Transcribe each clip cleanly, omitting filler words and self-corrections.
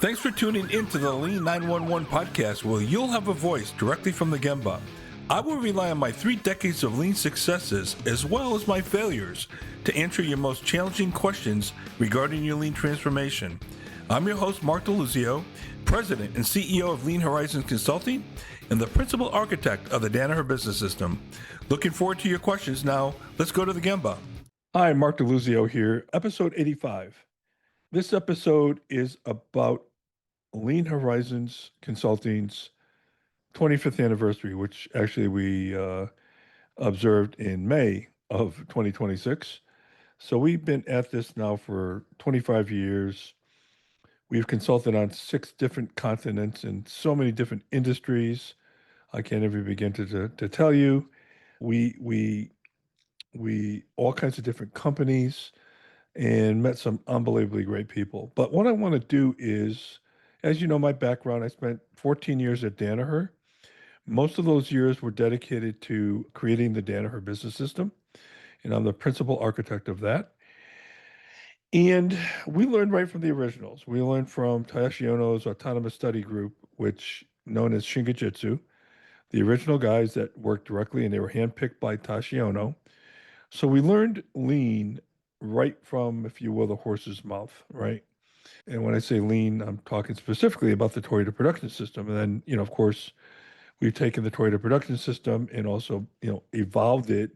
Thanks for tuning in to the Lean 911 podcast, where you'll have a voice directly from the Gemba. I will rely on my 3 decades of lean successes as well as my failures to answer your most challenging questions regarding your lean transformation. I'm your host, Mark DeLuzio, President and CEO of Lean Horizons Consulting and the Principal Architect of the Danaher Business System. Looking forward to your questions. Now, let's go to the Gemba. Hi, Mark DeLuzio here, episode 85. This episode is about Lean Horizons Consulting's 25th anniversary, which actually we observed in May of 2026. So we've been at this now for 25 years. We've consulted on 6 different continents in so many different industries. I can't even begin to tell you. We all kinds of different companies and met some unbelievably great people. But what I want to do is, as you know, my background, I spent 14 years at Danaher. Most of those years were dedicated to creating the Danaher Business System, and I'm the principal architect of that. And we learned right from the originals. We learned from Taishi Ono's Autonomous Study Group, which known as Shingijutsu, the original guys that worked directly, and they were handpicked by Taishi Ono. So we learned lean right from, if you will, the horse's mouth, right? And when I say lean, I'm talking specifically about the Toyota production system. And then, of course, we've taken the Toyota production system and also, evolved it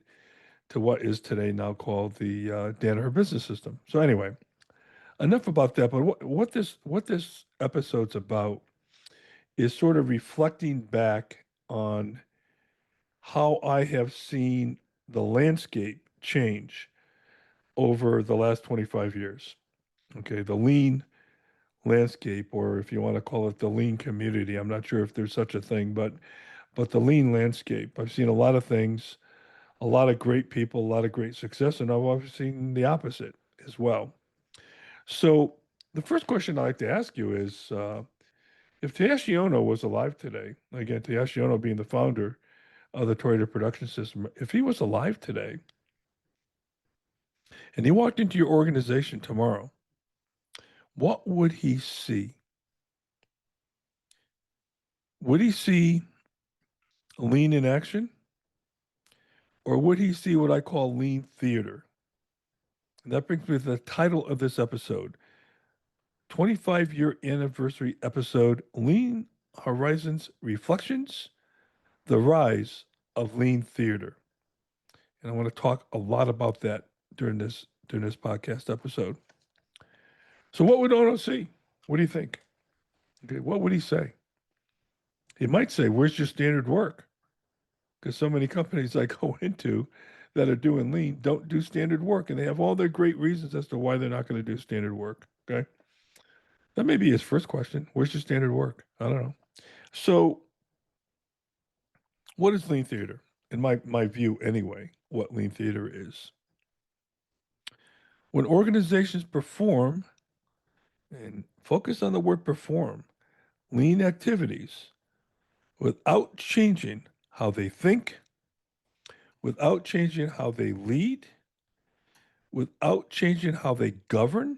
to what is today now called the Danaher Business System. So anyway, enough about that. But what this episode's about is sort of reflecting back on how I have seen the landscape change over the last 25 years. Okay, the lean landscape, or if you want to call it the lean community. I'm not sure if there's such a thing, but the lean landscape. I've seen a lot of things, a lot of great people, a lot of great success, and I've also seen the opposite as well. So the first question I'd like to ask you is, if Taishi Ono was alive today, again, Taishi Ono being the founder of the Toyota production system, if he was alive today and he walked into your organization tomorrow, what would he see? Would he see lean in action? Or would he see what I call lean theater? And that brings me to the title of this episode, 25-year anniversary episode, Lean Horizons Reflections, the Rise of Lean Theater. And I want to talk a lot about that during this podcast episode. So what would Ono see? What do you think? Okay, what would he say? He might say, where's your standard work? Because so many companies I go into that are doing lean don't do standard work, and they have all their great reasons as to why they're not going to do standard work. Okay. That may be his first question. Where's your standard work? I don't know. So, what is lean theater? In my view, anyway, what lean theater is. When organizations perform, and focus on the word perform, lean activities without changing how they think, without changing how they lead, without changing how they govern,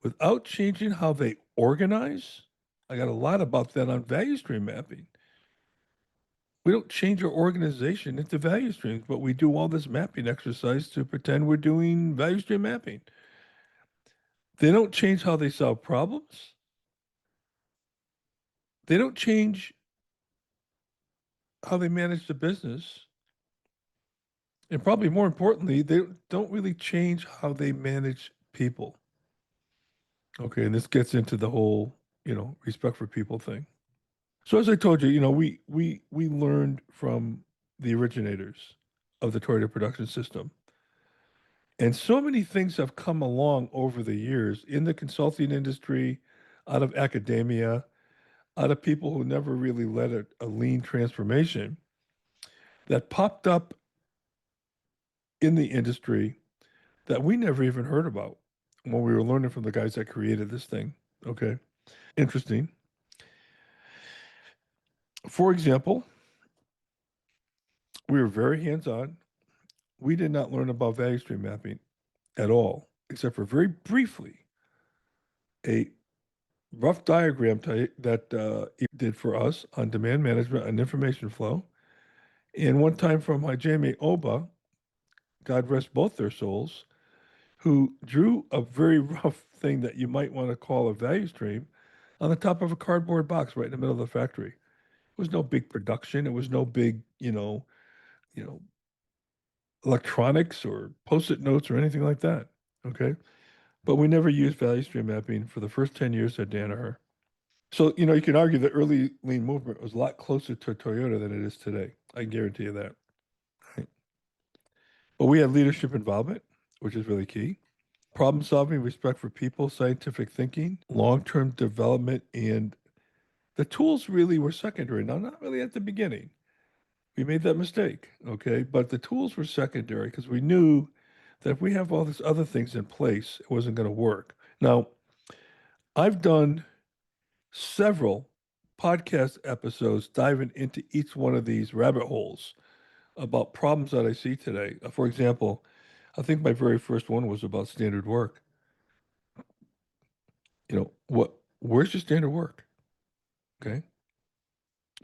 without changing how they organize. I got a lot about that on value stream mapping. We don't change our organization into value streams, but we do all this mapping exercise to pretend we're doing value stream mapping. They don't change how they solve problems. They don't change how they manage the business. And probably more importantly, they don't really change how they manage people. Okay, and this gets into the whole, respect for people thing. So as I told you, we learned from the originators of the Toyota production system. And so many things have come along over the years in the consulting industry, out of academia, out of people who never really led a lean transformation that popped up in the industry that we never even heard about when we were learning from the guys that created this thing. Okay. Interesting. For example, we were very hands on. We did not learn about value stream mapping at all, except for very briefly a rough diagram that he did for us on demand management and information flow. And one time from my Jamie Oba, God rest both their souls, who drew a very rough thing that you might want to call a value stream on the top of a cardboard box right in the middle of the factory. It was no big production. It was no big, you know, electronics or post-it notes or anything like that. Okay. But we never used value stream mapping for the first 10 years at Danaher. So, you can argue the early lean movement was a lot closer to Toyota than it is today. I guarantee you that. Right? But we had leadership involvement, which is really key. Problem solving, respect for people, scientific thinking, long term development, and the tools really were secondary. Now, not really at the beginning. We made that mistake, okay? But the tools were secondary because we knew that if we have all these other things in place, it wasn't going to work. Now, I've done several podcast episodes diving into each one of these rabbit holes about problems that I see today. For example, I think my very first one was about standard work. Where's your standard work? Okay.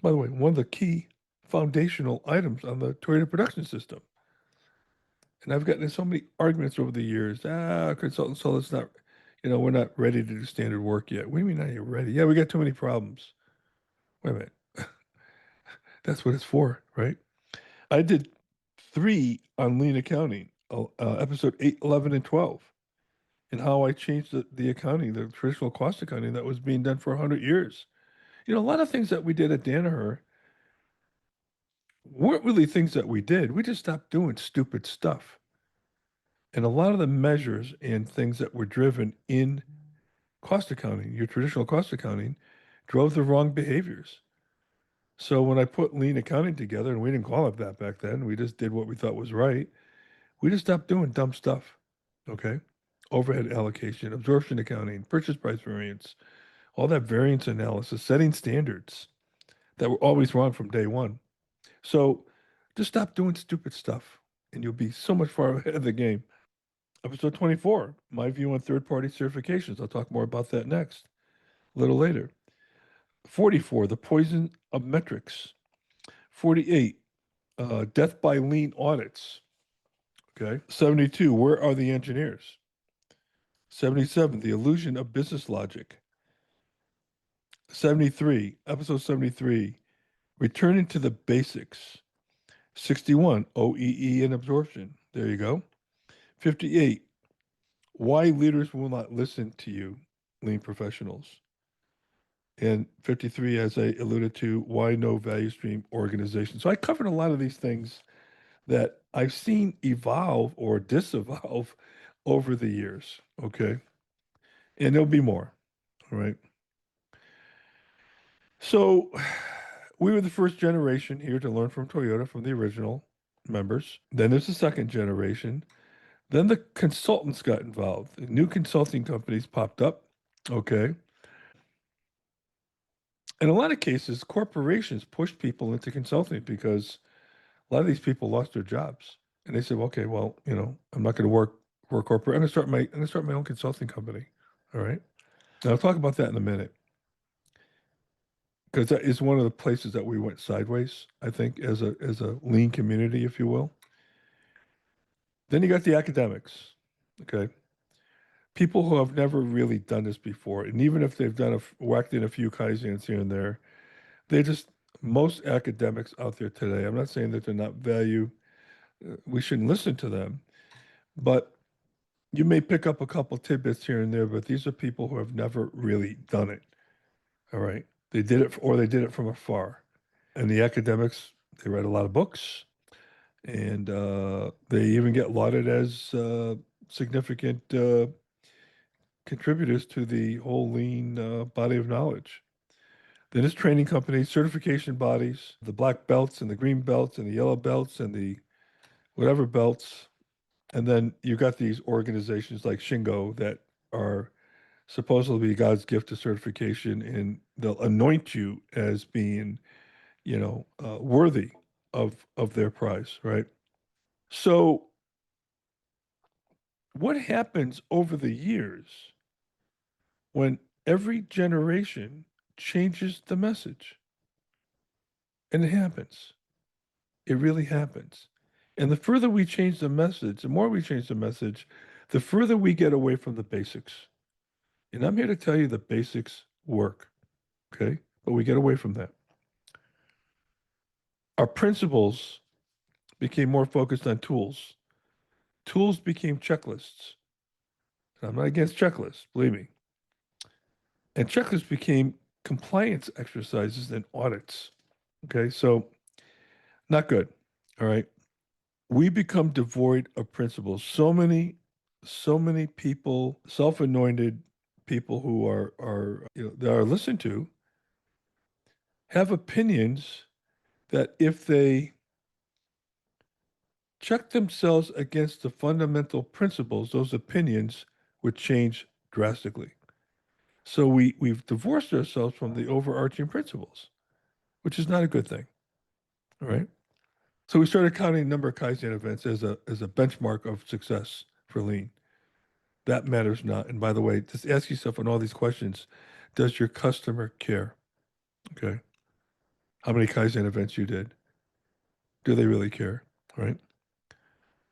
By the way, one of the key foundational items on the Toyota production system. And I've gotten in so many arguments over the years. Consultants told us we're not ready to do standard work yet. What do you mean not yet ready? Yeah, we got too many problems. Wait a minute. That's what it's for, right? I did 3 on lean accounting, episode 8, 11, and 12, and how I changed the accounting, the traditional cost accounting that was being done for 100 years. A lot of things that we did at Danaher weren't really things that we did. We just stopped doing stupid stuff. And a lot of the measures and things that were driven in cost accounting, your traditional cost accounting, drove the wrong behaviors. So when I put lean accounting together, and we didn't call it that back then, we just did what we thought was right. We just stopped doing dumb stuff. Okay. Overhead allocation, absorption accounting, purchase price variance, all that variance analysis, setting standards that were always wrong from day one. So just stop doing stupid stuff and you'll be so much far ahead of the game. Episode 24, my view on third party certifications. I'll talk more about that next, a little later. 44, the poison of metrics. 48, death by lean audits. Okay. 72, where are the engineers? 77, the illusion of business logic. 73, episode 73, returning to the basics. 61, OEE and absorption. There you go. 58, why leaders will not listen to you, lean professionals. And 53, as I alluded to, why no value stream organization. So I covered a lot of these things that I've seen evolve or disevolve over the years. Okay. And there'll be more. All right. So we were the first generation here to learn from Toyota, from the original members. Then there's the second generation. Then the consultants got involved. New consulting companies popped up. Okay. In a lot of cases, corporations pushed people into consulting because a lot of these people lost their jobs. And they said, well, okay, well, I'm not going to work for a corporate. I'm going to start my own consulting company. All right. Now I'll talk about that in a minute. Because that is one of the places that we went sideways, I think, as a lean community, if you will. Then you got the academics, okay? People who have never really done this before, and even if they've whacked in a few kaizens here and there, they just most academics out there today. I'm not saying that they're not value. We shouldn't listen to them, but you may pick up a couple tidbits here and there. But these are people who have never really done it. All right, they did it, or they did it from afar. And the academics, they read a lot of books, and they even get lauded as significant contributors to the whole lean body of knowledge. Then there's training companies, certification bodies, the black belts and the green belts and the yellow belts and the whatever belts. And then you've got these organizations like Shingo that are supposedly God's gift to certification, and they'll anoint you as being, worthy of their prize, right? So what happens over the years when Every generation changes the message. And it happens. It really happens. And the further we change the message, the more we change the message, the further we get away from the basics. And I'm here to tell you the basics work, okay? But we get away from that. Our principles became more focused on tools. Tools became checklists. And I'm not against checklists, believe me. And checklists became compliance exercises and audits. Okay, so not good. All right. We become devoid of principles. So many people, self-anointed people who are that are listened to, have opinions that if they check themselves against the fundamental principles, those opinions would change drastically. So we've divorced ourselves from the overarching principles, which is not a good thing. All right. So we started counting the number of Kaizen events as a benchmark of success for lean. That matters not. And by the way, just ask yourself on all these questions, does your customer care? Okay. How many Kaizen events you did? Do they really care? All right.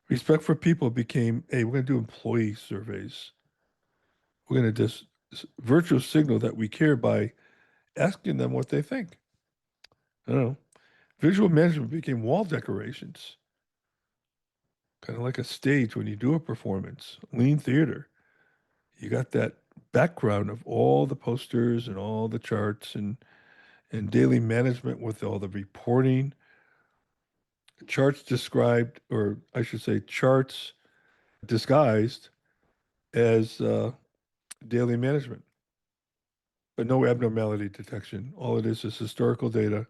Respect for people became, hey, we're going to do employee surveys. We're going to just virtual signal that we care by asking them what they think. I don't know. Visual management became wall decorations, kind of like a stage when you do a performance. Lean theater. You got that background of all the posters and all the charts and daily management with all the reporting. Charts described, or I should say, charts disguised as daily management, but no abnormality detection. All it is historical data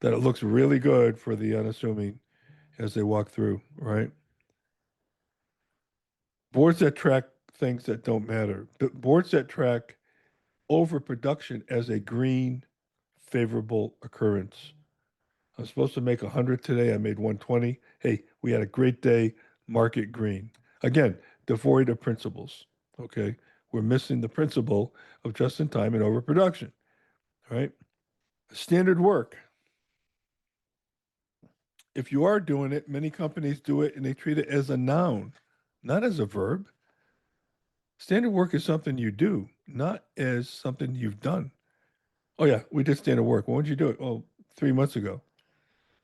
that it looks really good for the unassuming as they walk through, right? Boards that track things that don't matter. Boards that track overproduction as a green favorable occurrence. I'm supposed to make 100 today. I made 120. Hey, we had a great day. Market green. Again, devoid of principles. Okay. We're missing the principle of just in time and overproduction. All right. Standard work. If you are doing it, many companies do it and they treat it as a noun, not as a verb. Standard work is something you do, not as something you've done. Oh, yeah, we did standard work. When did you do it? Oh, 3 months ago.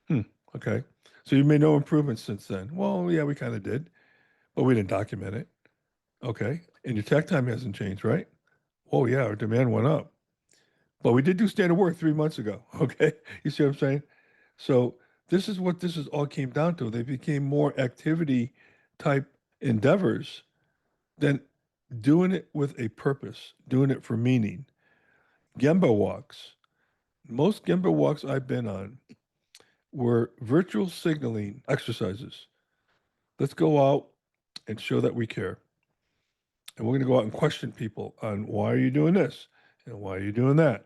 Hmm. Okay. So you made no improvements since then. Well, yeah, we kind of did, but we didn't document it. Okay. And your tech time hasn't changed, right? Oh, yeah, our demand went up. But we did do standard work 3 months ago. Okay. You see what I'm saying? So this is what this is all came down to. They became more activity type endeavors than doing it with a purpose, doing it for meaning. Gemba walks. Most Gemba walks I've been on were virtual signaling exercises. Let's go out and show that we care. And we're going to go out and question people on why are you doing this and why are you doing that,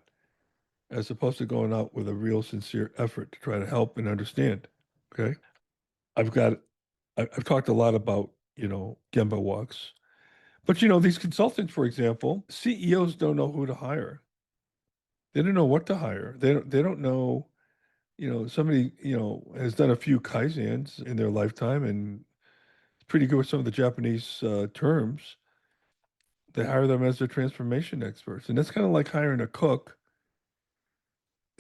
as opposed to going out with a real sincere effort to try to help and understand. Okay. I've got, I've talked a lot about, Gemba walks, but these consultants, for example, CEOs don't know who to hire. They don't know what to hire. They don't know, somebody, has done a few Kaizens in their lifetime and pretty good with some of the Japanese terms. They hire them as their transformation experts. And that's kind of like hiring a cook.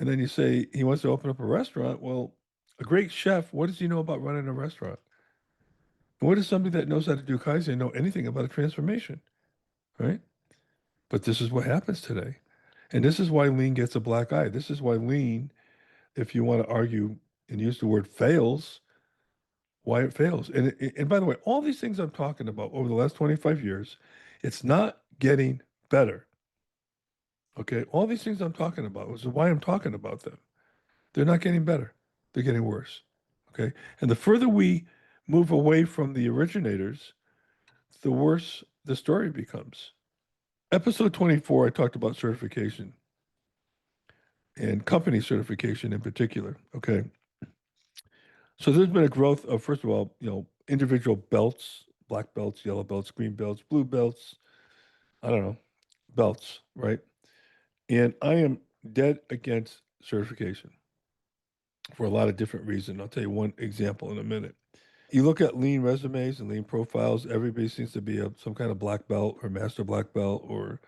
And then you say he wants to open up a restaurant. Well, a great chef, what does he know about running a restaurant? And what does somebody that knows how to do Kaizen know anything about a transformation? Right? But this is what happens today. And this is why lean gets a black eye. This is why lean, if you want to argue and use the word fails, why it fails. And by the way, all these things I'm talking about over the last 25 years, it's not getting better. Okay, all these things I'm talking about is why I'm talking about them. They're not getting better. They're getting worse. Okay, and the further we move away from the originators, the worse the story becomes. Episode 24, I talked about certification and company certification in particular. Okay, so there's been a growth of, first of all, individual belts, black belts, yellow belts, green belts, blue belts. I don't know, belts, right? And I am dead against certification for a lot of different reasons. I'll tell you one example in a minute. You look at lean resumes and lean profiles, everybody seems to be some kind of black belt or master black belt or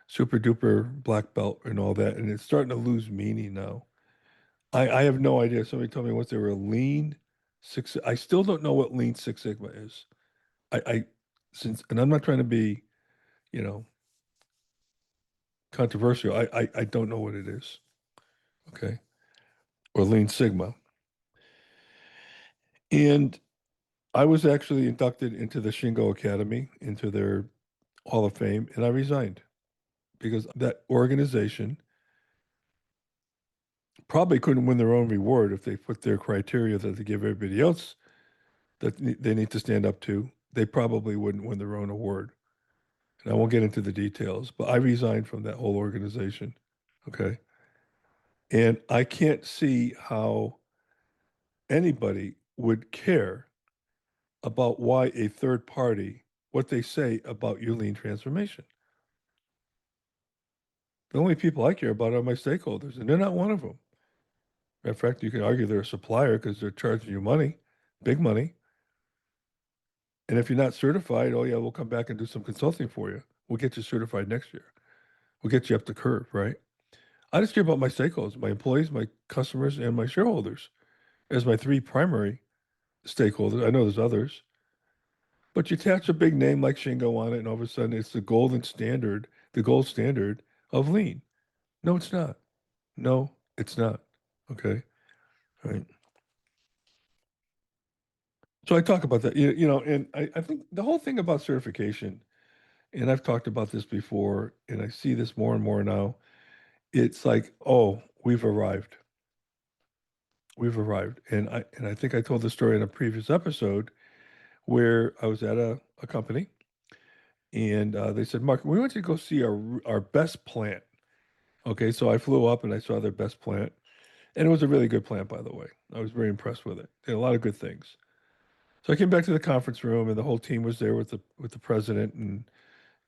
super duper black belt and all that. And it's starting to lose meaning now. I have no idea. Somebody told me once they were lean six. I still don't know what lean Six Sigma is. I since, and I'm not trying to be, you know, controversial. I don't know what it is. Okay. Or lean Sigma. And I was actually inducted into the Shingo Academy, into their Hall of Fame, and I resigned because that organization probably couldn't win their own reward if they put their criteria that they give everybody else that they need to stand up to. They probably wouldn't win their own award. And I won't get into the details, but I resigned from that whole organization. Okay. And I can't see how anybody would care about why a third party, what they say about your lean transformation. The only people I care about are my stakeholders, and they're not one of them. In fact, you can argue they're a supplier because they're charging you money, big money. And if you're not certified, oh yeah, we'll come back and do some consulting for you. We'll get you certified next year. We'll get you up the curve, right? I just care about my stakeholders, my employees, my customers, and my shareholders as my three primary stakeholders. I know there's others, but you attach a big name like Shingo on it, and all of a sudden it's the golden standard, the gold standard of lean. No, it's not. No, it's not. Okay. Right. So I talk about that, and I think the whole thing about certification, and I've talked about this before, and I see this more and more now. It's like, oh, we've arrived. We've arrived. And I think I told the story in a previous episode where I was at a company and they said, Mark, we want you to go see our best plant. Okay, so I flew up and I saw their best plant. And it was a really good plant, by the way. I was very impressed with it. They had a lot of good things. So I came back to the conference room and the whole team was there with the president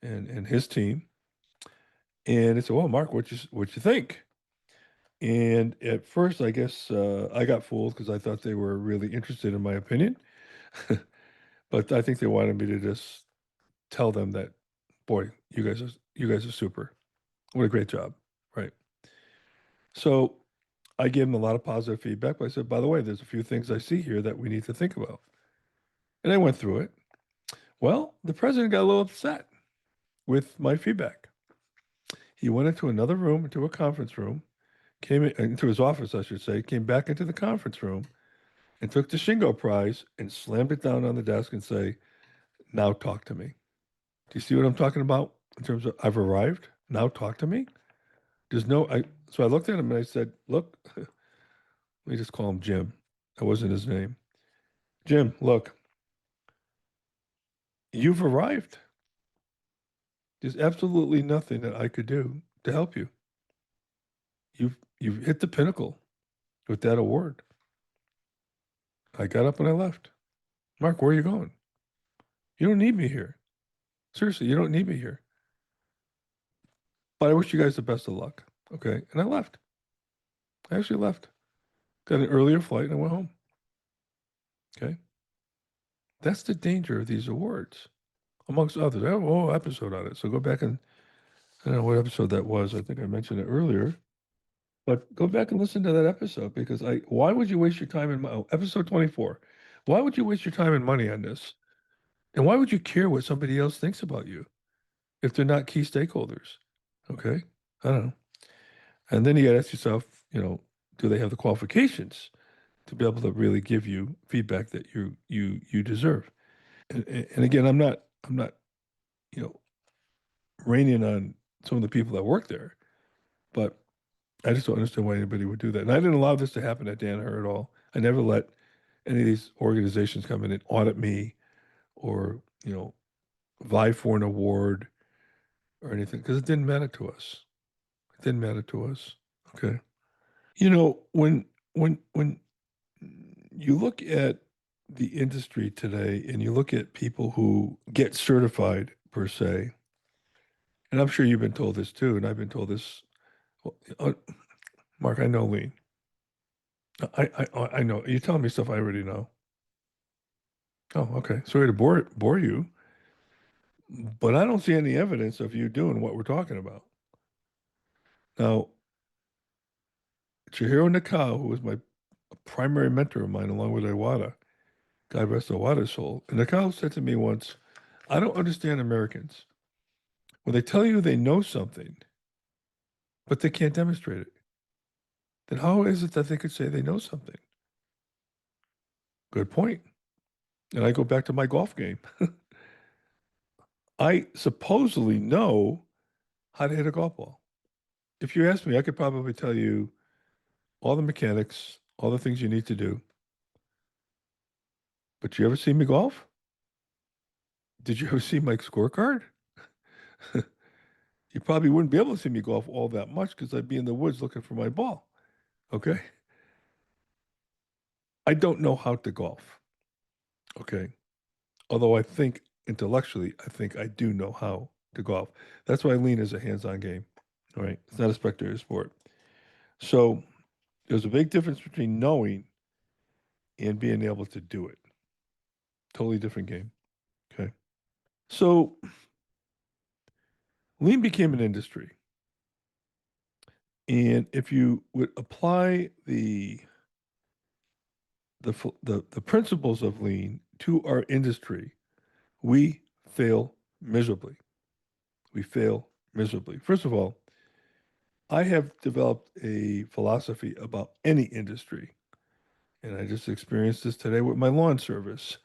and his team. And they said, well, Mark, what you think? And at first, I guess I got fooled because I thought they were really interested in my opinion. But I think they wanted me to just tell them that, boy, you guys are super. What a great job, right? So I gave them a lot of positive feedback. But I said, by the way, there's a few things I see here that we need to think about. And I went through it. Well, the president got a little upset with my feedback. He went into another room, into a conference room, into his office, I should say, came back into the conference room and took the Shingo Prize and slammed it down on the desk and say, now talk to me. Do you see what I'm talking about in terms of I've arrived? Now talk to me? There's no I so I looked at him and I said, look, let me just call him Jim. That wasn't his name. Jim, look, you've arrived. There's absolutely nothing that I could do to help you. You've hit the pinnacle with that award. I got up and I left. Mark, where are you going? You don't need me here. Seriously, you don't need me here. But I wish you guys the best of luck. Okay. And I left. I actually left. Got an earlier flight and I went home. Okay. That's the danger of these awards, amongst others. I have a whole episode on it. So go back and I don't know what episode that was. I think I mentioned it earlier. But go back and listen to that episode because why would you waste your time and episode 24? Why would you waste your time and money on this? And why would you care what somebody else thinks about you if they're not key stakeholders? Okay. I don't know. And then you got to ask yourself, do they have the qualifications to be able to really give you feedback that you deserve? And again, I'm not, you know, raining on some of the people that work there, but I just don't understand why anybody would do that. And I didn't allow this to happen at Danaher at all. I never let any of these organizations come in and audit me or, vie for an award or anything because it didn't matter to us. It didn't matter to us. Okay. When you look at the industry today and you look at people who get certified per se, And I'm sure you've been told this too, and I've been told this. Well, Mark, I know lean. I know. You're telling me stuff I already know. Oh, okay. Sorry to bore you, but I don't see any evidence of you doing what we're talking about. Now, Chihiro Nakao, who was my primary mentor of mine, along with Iwata, God rest Iwata's soul, and Nakao said to me once, I don't understand Americans. When they tell you they know something, but they can't demonstrate it, then how is it that they could say they know something? Good point. And I go back to my golf game. I supposedly know how to hit a golf ball. If you ask me, I could probably tell you all the mechanics, all the things you need to do. But you ever see me golf? Did you ever see my scorecard? You probably wouldn't be able to see me golf all that much because I'd be in the woods looking for my ball. Okay. I don't know how to golf. Okay. Although I think intellectually, I think I do know how to golf. That's why lean is a hands-on game. All right. It's not a spectator sport. So there's a big difference between knowing and being able to do it. Totally different game. Okay. So lean became an industry. And if you would apply the principles of lean to our industry, we fail miserably. We fail miserably. First of all, I have developed a philosophy about any industry, and I just experienced this today with my lawn service.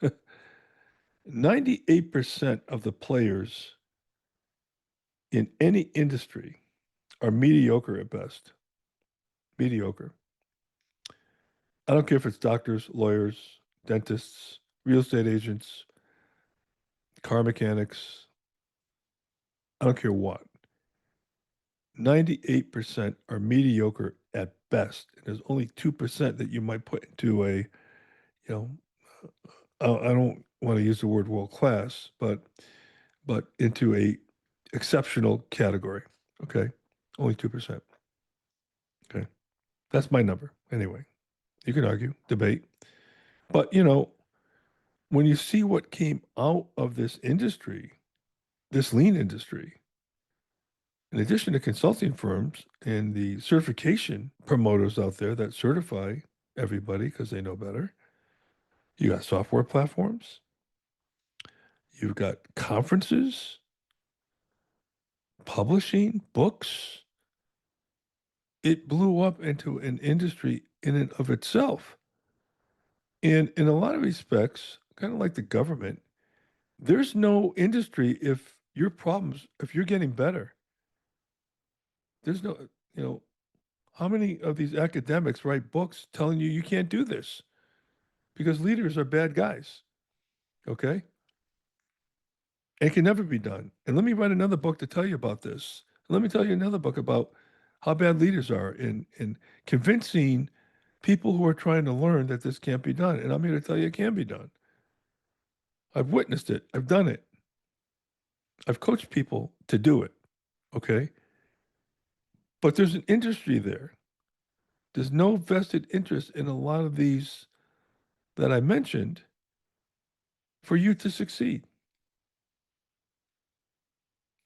98% of the players in any industry are mediocre at best. Mediocre. I don't care if it's doctors, lawyers, dentists, real estate agents, car mechanics. I don't care what. 98% are mediocre at best. And there's only 2% that you might put into a, you I don't want to use the word world class, but into a exceptional category. Okay. Only 2%. Okay. That's my number. Anyway, you can argue, debate. But, when you see what came out of this industry, this lean industry, in addition to consulting firms and the certification promoters out there that certify everybody because they know better, you got software platforms, you've got conferences, publishing, books. It blew up into an industry in and of itself. And in a lot of respects, kind of like the government, there's no industry if your problems, if you're getting better. There's no, you know, how many of these academics write books telling you you can't do this because leaders are bad guys? Okay. It can never be done. And let me write another book to tell you about this. Let me tell you another book about how bad leaders are in convincing people who are trying to learn that this can't be done. And I'm here to tell you it can be done. I've witnessed it. I've done it. I've coached people to do it. Okay. But there's an industry there. There's no vested interest in a lot of these that I mentioned for you to succeed.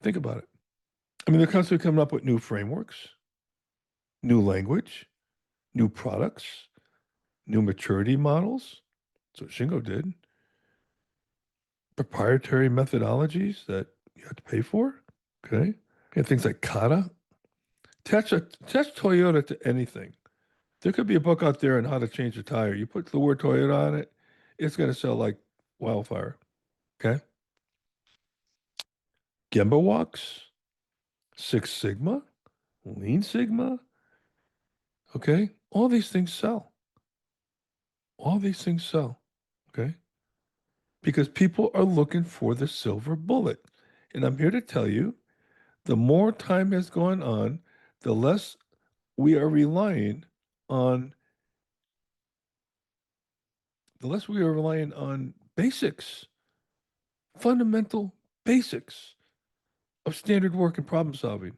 Think about it. I mean, they're constantly coming up with new frameworks, new language, new products, new maturity models. That's what Shingo did. Proprietary methodologies that you have to pay for. Okay. And things like kata. Attach Toyota to anything. There could be a book out there on how to change a tire. You put the word Toyota on it, it's going to sell like wildfire. Okay. Gemba walks, Six Sigma, Lean Sigma. Okay. All these things sell. All these things sell. Okay. Because people are looking for the silver bullet. And I'm here to tell you the more time has gone on, the less we are relying on basics, fundamental basics. of standard work and problem solving.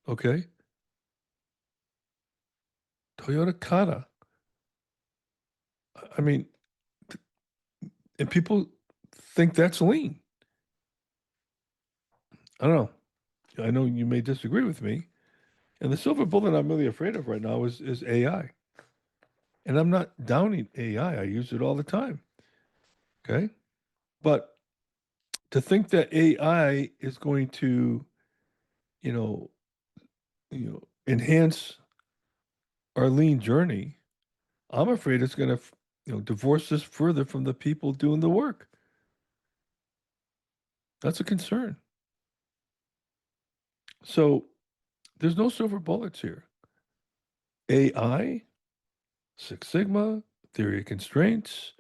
Okay. Toyota Kata. I mean, and people think that's lean. I don't know. I know you may disagree with me. And the silver bullet I'm really afraid of right now is AI. And I'm not downing AI. I use it all the time. Okay. But to think that AI is going to, you know, enhance our lean journey, I'm afraid it's going to, divorce us further from the people doing the work. That's a concern. So there's no silver bullets here. AI, Six Sigma, theory of constraints,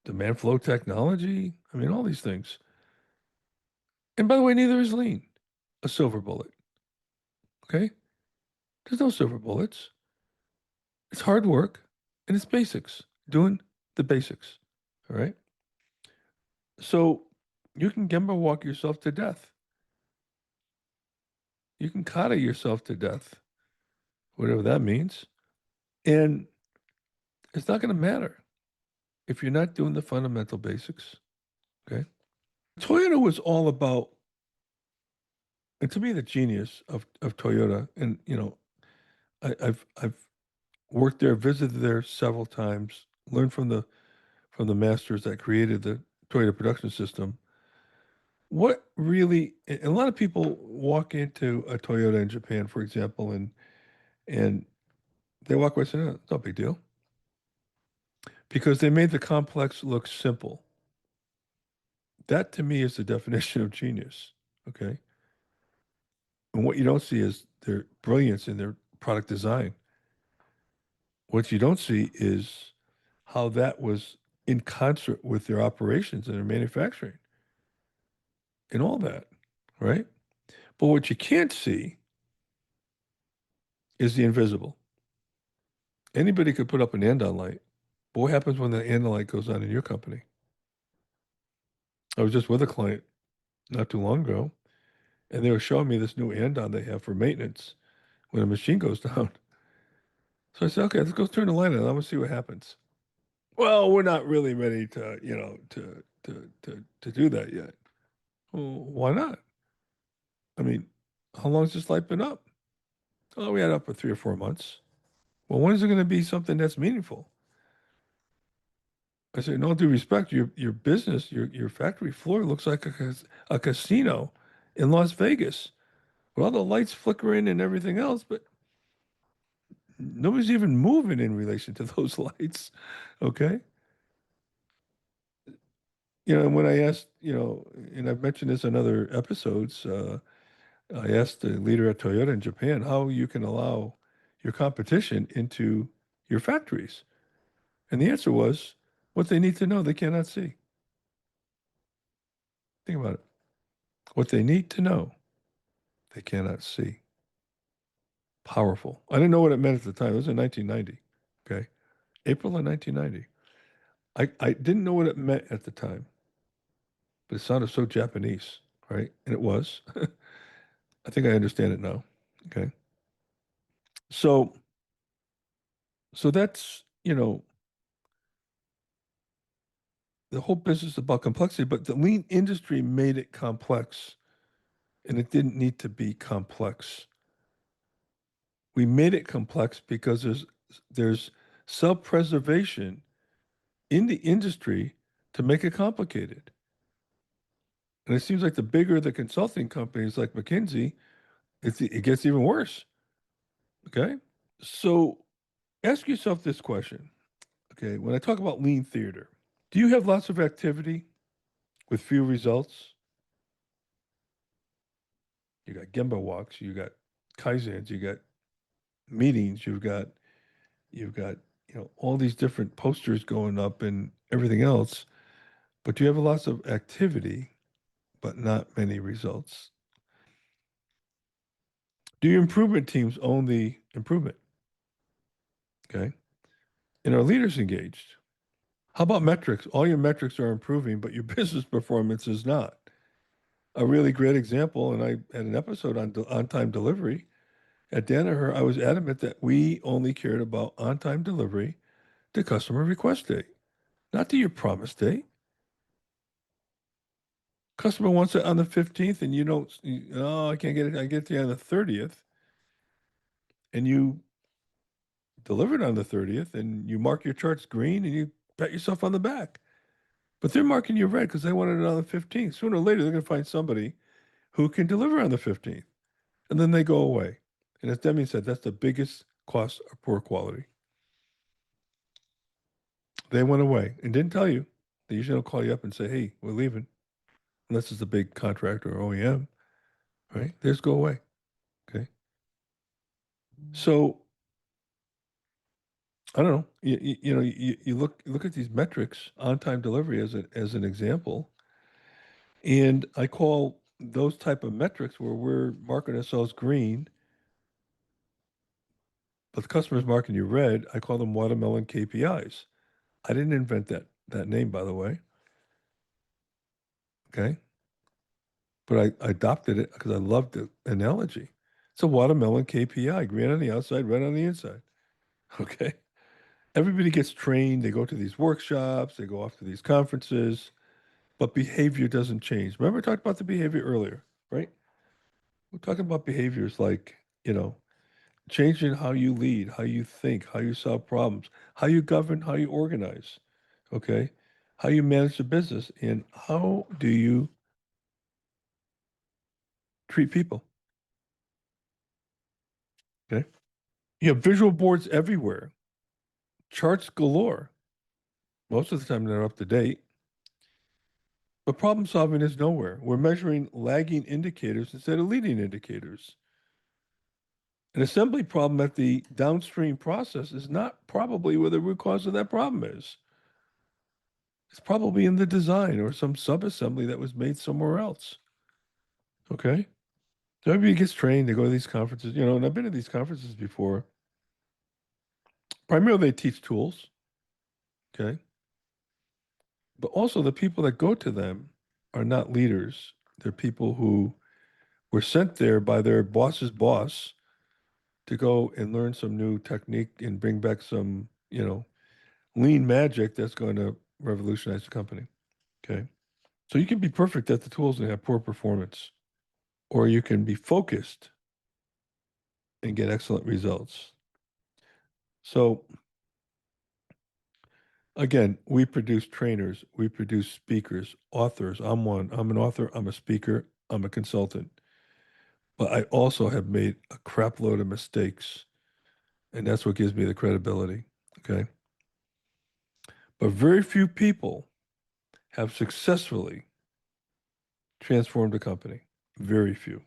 demand flow technology. I mean, all these things. And by the way, neither is lean a silver bullet. Okay? There's no silver bullets. It's hard work and it's basics, doing the basics. All right? So you can Gemba walk yourself to death. You can kata yourself to death, whatever that means. And it's not going to matter if you're not doing the fundamental basics. Okay? Toyota was all about, and to me, the genius of Toyota, and I've worked there, visited there several times, learned from the masters that created the Toyota production system. What really, a lot of people walk into a Toyota in Japan, for example, and they walk away saying, oh, it's no big deal. Because they made the complex look simple. That to me is the definition of genius. Okay. And what you don't see is their brilliance in their product design. What you don't see is how that was in concert with their operations and their manufacturing and all that, right? But what you can't see is the invisible. Anybody could put up an andon light, but what happens when the andon light goes on in your company? I was just with a client not too long ago, and they were showing me this new andon they have for maintenance when a machine goes down. So I said, okay, let's go turn the light on. I'm gonna see what happens. Well, we're not really ready to, to do that yet. Well, why not? I mean, how long has this light been up? Oh, we had it up for 3 or 4 months. Well, when is it going to be something that's meaningful? I said, in all due respect, your business, your factory floor looks like a casino in Las Vegas with all the lights flickering and everything else, but nobody's even moving in relation to those lights. Okay. And when I asked, and I've mentioned this in other episodes, I asked the leader at Toyota in Japan how you can allow your competition into your factories. And the answer was what they need to know, they cannot see. Think about it. What they need to know, they cannot see. Powerful. I didn't know what it meant at the time. It was in 1990. Okay. April of 1990. I didn't know what it meant at the time, but it sounded so Japanese, right? And it was. I think I understand it now. Okay. So, so that's, the whole business about complexity, but the lean industry made it complex and it didn't need to be complex. We made it complex because there's self-preservation in the industry to make it complicated. And it seems like the bigger the consulting companies like McKinsey, it gets even worse. Okay. So ask yourself this question. Okay. When I talk about lean theater, do you have lots of activity with few results? You got Gemba walks, you got Kaizens, you got meetings, you've got all these different posters going up and everything else, but you have lots of activity but not many results. Do your improvement teams own the improvement? Okay. And are leaders engaged? How about metrics? All your metrics are improving, but your business performance is not. a really great example, and I had an episode on on-time delivery. At Danaher, I was adamant that we only cared about on-time delivery to customer request date, not to your promise date. Customer wants it on the 15th, and you don't, oh, I can't get it. I get it to you on the 30th, and you deliver it on the 30th, and you mark your charts green, and you pat yourself on the back. But they're marking you red because they wanted it on the 15th. Sooner or later, they're going to find somebody who can deliver on the 15th, and then they go away. And as Demi said, that's the biggest cost of poor quality. They went away and didn't tell you. They usually don't call you up and say, hey, we're leaving, unless it's a big contractor or OEM, right? They just go away. Okay. So I don't know. You look at these metrics, on-time delivery as an example, and I call those type of metrics where we're marking ourselves green, but the customer's marking you red. I call them watermelon KPIs. I didn't invent that name, by the way. Okay, but I adopted it because I loved the analogy. It's a watermelon KPI, green on the outside, red on the inside. Okay. Everybody gets trained. They go to these workshops, they go off to these conferences, but behavior doesn't change. Remember, I talked about the behavior earlier, right? We're talking about behaviors like, you know, changing how you lead, how you think, how you solve problems, how you govern, how you organize, okay? How you manage the business, and how do you treat people, okay? You have visual boards everywhere, charts galore. Most of the time, they're up to date. But problem solving is nowhere. We're measuring lagging indicators instead of leading indicators. An assembly problem at the downstream process is not probably where the root cause of that problem is. It's probably in the design or some subassembly that was made somewhere else. Okay? So everybody gets trained, they go to these conferences, and I've been to these conferences before. Primarily they teach tools, okay? But also the people that go to them are not leaders. They're people who were sent there by their boss's boss to go and learn some new technique and bring back some, lean magic that's going to revolutionize the company. Okay. So you can be perfect at the tools and have poor performance, or you can be focused and get excellent results. So again, we produce trainers, we produce speakers, authors. I'm one. I'm an author, I'm a speaker, I'm a consultant. But I also have made a crap load of mistakes, and that's what gives me the credibility. Okay. But very few people have successfully transformed a company. Very few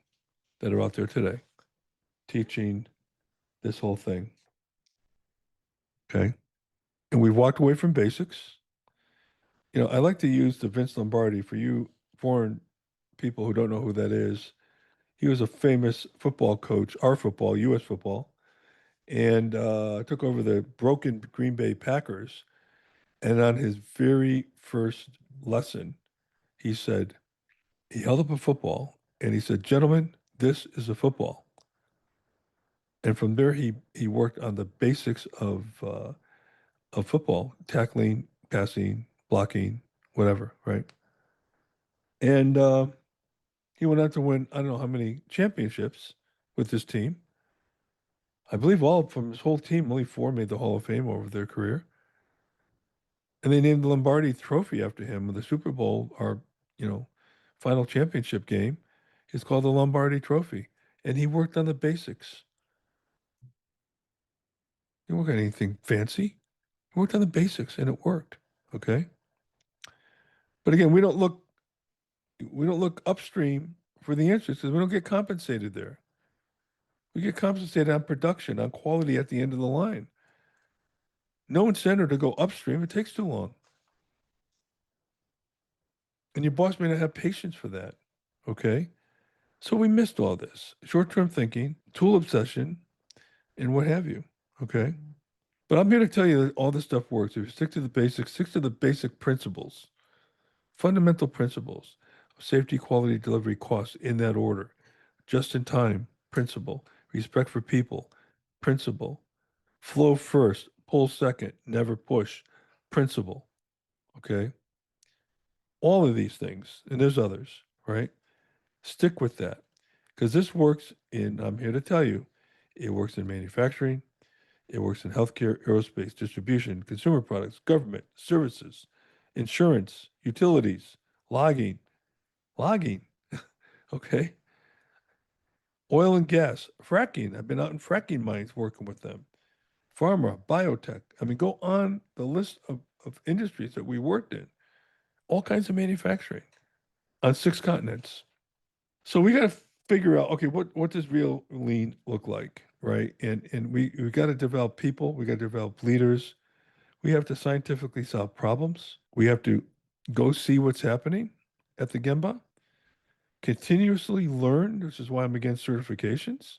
that are out there today teaching this whole thing. Okay. And we've walked away from basics. I like to use the Vince Lombardi for you foreign people who don't know who that is. He was a famous football coach, our football, U.S. football, and took over the broken Green Bay Packers. And on his very first lesson, he said, he held up a football and he said, gentlemen, this is a football. And from there, he worked on the basics of football, tackling, passing, blocking, whatever, right? And he went on to win, I don't know how many championships with his team. I believe all from his whole team, only four made the Hall of Fame over their career. And they named the Lombardi Trophy after him. The Super Bowl, our, final championship game, is called the Lombardi Trophy. And he worked on the basics. He didn't work on anything fancy. He worked on the basics and it worked. Okay. But again, we don't look upstream for the answers because we don't get compensated there. We get compensated on production, on quality at the end of the line. No incentive to go upstream. It takes too long. And your boss may not have patience for that. Okay. So we missed all this short-term thinking, tool obsession, and what have you. Okay. But I'm here to tell you that all this stuff works. If you stick to the basics, stick to the basic principles, fundamental principles. safety, quality, delivery, cost in that order. Just in time, principle. Respect for people, principle. Flow first, pull second, never push, principle. Okay. All of these things, and there's others, right? Stick with that because this works in, I'm here to tell you, it works in manufacturing, it works in healthcare, aerospace, distribution, consumer products, government, services, insurance, utilities, logging, logging, okay? Oil and gas, fracking. I've been out in fracking mines working with them. Pharma, biotech. I mean, go on the list of industries that we worked in, all kinds of manufacturing on 6 continents. So we got to figure out, okay, what does real lean look like, right? And we got to develop people, we got to develop leaders. We have to scientifically solve problems. We have to go see what's happening at the Gemba, continuously learn, which is why I'm against certifications,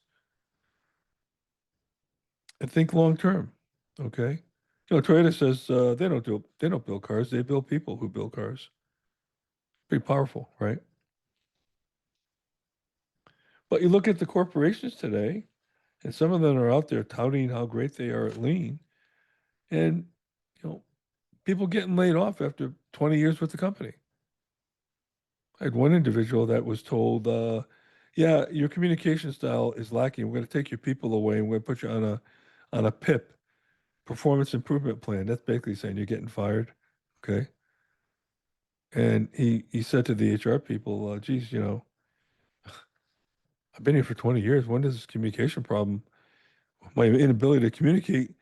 and think long term. Okay. Toyota says they don't build cars, they build people who build cars. Pretty powerful, right? But you look at the corporations today, and some of them are out there touting how great they are at lean, and you know, people getting laid off after 20 years with the company. I had one individual that was told, "Yeah, your communication style is lacking. We're going to take your people away, and we're going to put you on a PIP, performance improvement plan." That's basically saying you're getting fired. Okay. And he said to the HR people, "Geez, I've been here for 20 years. When does this communication problem, my inability to communicate,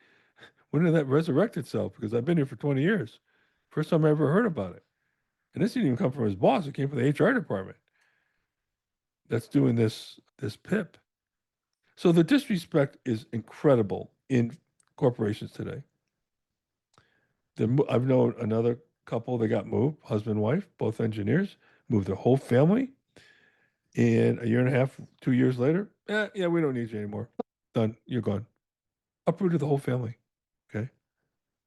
when did that resurrect itself? Because I've been here for 20 years. First time I ever heard about it. And this didn't even come from his boss. It came from the HR department that's doing this PIP. So the disrespect is incredible in corporations today. I've known another couple that got moved, husband and wife, both engineers, moved their whole family. And a year and a half, 2 years later, yeah, we don't need you anymore. Done. You're gone. Uprooted the whole family. Okay.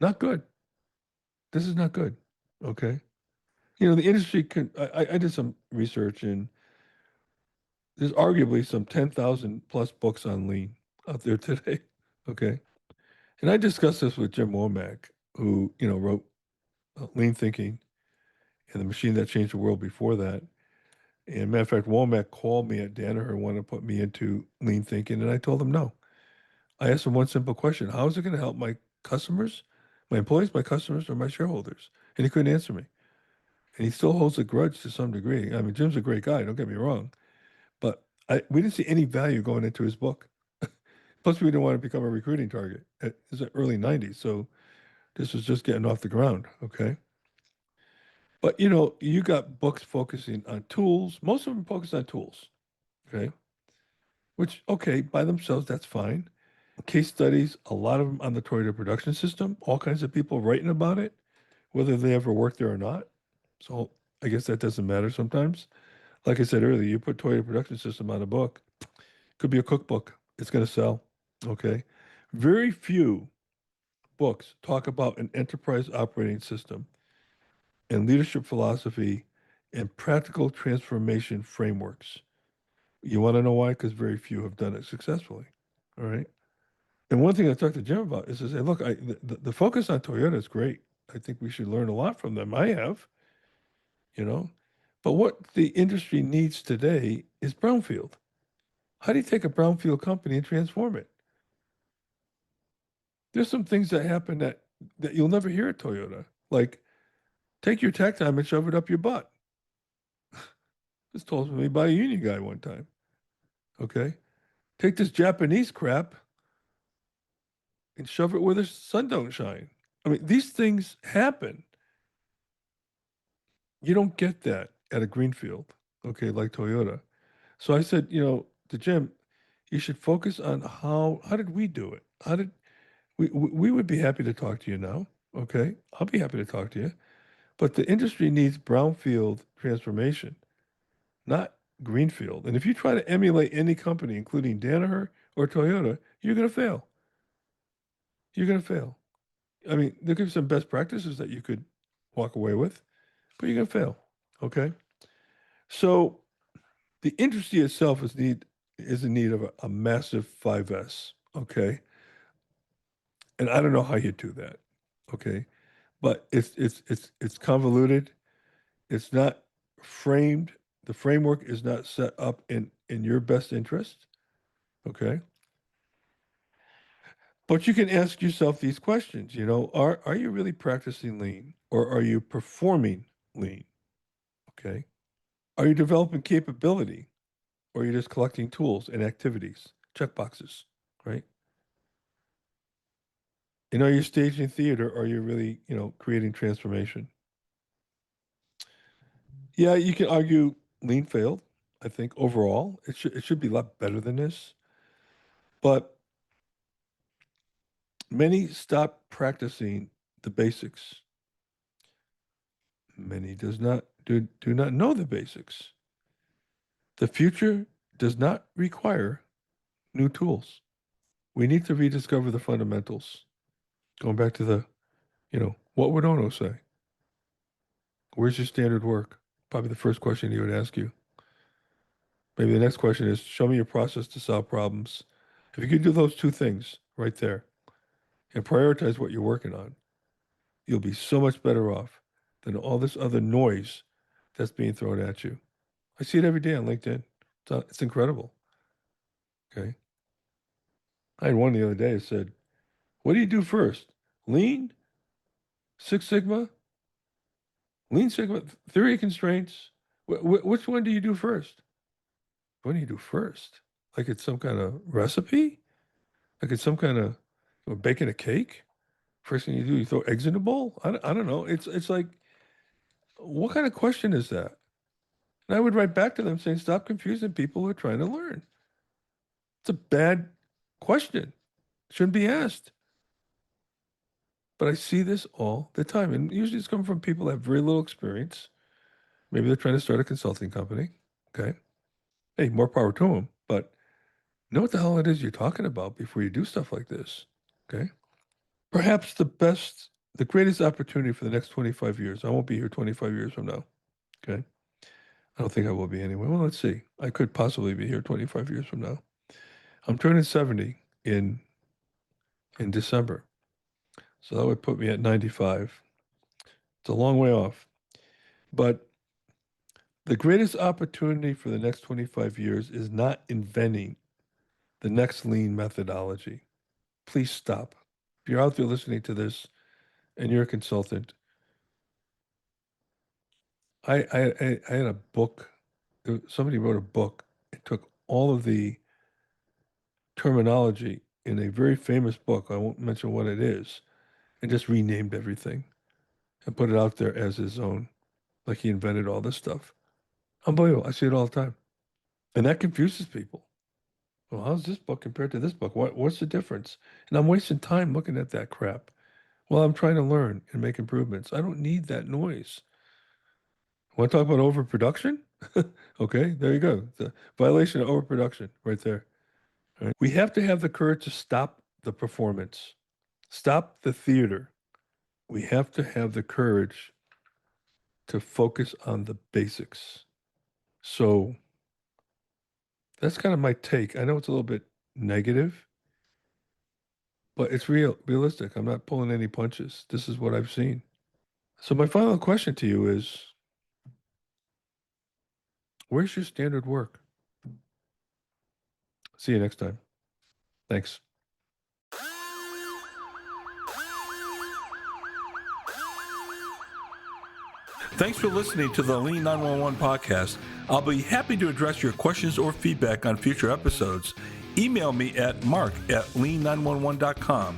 Not good. This is not good. Okay. The industry can, I did some research and there's arguably some 10,000 plus books on lean out there today. Okay. And I discussed this with Jim Womack, who, wrote Lean Thinking and the Machine That Changed the World before that. And matter of fact, Womack called me at Danaher and wanted to put me into lean thinking. And I told him no. I asked him one simple question: how is it going to help my customers, my employees, my customers, or my shareholders? And he couldn't answer me. And he still holds a grudge to some degree. I mean, Jim's a great guy, don't get me wrong. But we didn't see any value going into his book. Plus, we didn't want to become a recruiting target. It was the early 90s. So this was just getting off the ground. Okay. But you got books focusing on tools. Most of them focus on tools. Okay. Which, okay, by themselves, that's fine. Case studies, a lot of them on the Toyota production system, all kinds of people writing about it, whether they ever worked there or not. So I guess that doesn't matter sometimes. Like I said earlier, you put Toyota production system on a book, could be a cookbook. It's going to sell. Okay. Very few books talk about an enterprise operating system and leadership philosophy and practical transformation frameworks. You want to know why? Because very few have done it successfully. All right. And one thing I talked to Jim about is to say, look, the focus on Toyota is great. I think we should learn a lot from them. I have, you know, but what the industry needs today is brownfield. How do you take a brownfield company and transform it? There's some things that happen that you'll never hear at Toyota, like take your tech time and shove it up your butt. This told me by a union guy one time. Okay, take this Japanese crap and shove it where the sun don't shine. I mean, these things happen. You don't get that at a greenfield, okay, like Toyota. So I said, to Jim, you should focus on how did we do it? How did we would be happy to talk to you now, okay? I'll be happy to talk to you. But the industry needs brownfield transformation, not greenfield. And if you try to emulate any company, including Danaher or Toyota, you're going to fail. You're going to fail. I mean, there could be some best practices that you could walk away with, but you're going to fail, okay? So the industry itself is in need of a massive 5S. Okay, and I don't know how you do that. Okay, but it's convoluted. It's not framed. The framework is not set up in your best interest. Okay, but you can ask yourself these questions. Are you really practicing lean, or are you performing lean? Okay, are you developing capability, or are you just collecting tools and activities, checkboxes, right? Are you staging theater, or are you really, creating transformation? Yeah, you can argue lean failed. I think overall it should be a lot better than this. But many stop practicing the basics. Many do not know the basics. The future does not require new tools. We need to rediscover the fundamentals. Going back to what would Ono say? Where's your standard work? Probably the first question he would ask you. Maybe the next question is, show me your process to solve problems. If you could do those two things right there and prioritize what you're working on, you'll be so much better off than all this other noise that's being thrown at you. I see it every day on LinkedIn. It's incredible. Okay. I had one the other day that said, what do you do first? Lean, Six Sigma, Lean Sigma, theory of constraints. Which one do you do first? What do you do first? Like it's some kind of recipe? Like it's some kind of baking a cake? First thing you do, you throw eggs in the bowl? I don't know. It's like, what kind of question is that? And I would write back to them saying, stop confusing people who are trying to learn. It's a bad question. Shouldn't be asked. But I see this all the time. And usually it's coming from people that have very little experience. Maybe they're trying to start a consulting company. Okay. Hey, more power to them. But know what the hell it is you're talking about before you do stuff like this. Okay. Perhaps the greatest opportunity for the next 25 years. I won't be here 25 years from now. Okay. I don't think I will be anyway. Well, let's see. I could possibly be here 25 years from now. I'm turning 70 in December. So that would put me at 95. It's a long way off. But the greatest opportunity for the next 25 years is not inventing the next lean methodology. Please stop. If you're out there listening to this and you're a consultant, I had a book. Somebody wrote a book and took all of the terminology in a very famous book. I won't mention what it is, and just renamed everything and put it out there as his own, like he invented all this stuff. Unbelievable. I see it all the time. And that confuses people. Well, how's this book compared to this book? What's the difference? And I'm wasting time looking at that crap. Well, I'm trying to learn and make improvements. I don't need that noise. Want to talk about overproduction? Okay, there you go. The violation of overproduction right there. All right. We have to have the courage to stop the performance, stop the theater. We have to have the courage to focus on the basics. So that's kind of my take. I know it's a little bit negative, but it's realistic. I'm not pulling any punches. This is what I've seen. So my final question to you is, where's your standard work? See you next time. Thanks. Thanks for listening to the Lean 911 podcast. I'll be happy to address your questions or feedback on future episodes. Email me at mark@lean911.com.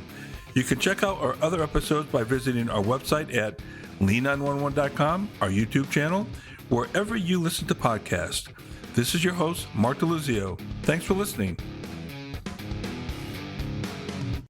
You can check out our other episodes by visiting our website at lean911.com, our YouTube channel, wherever you listen to podcasts. This is your host, Mark DeLuzio. Thanks for listening.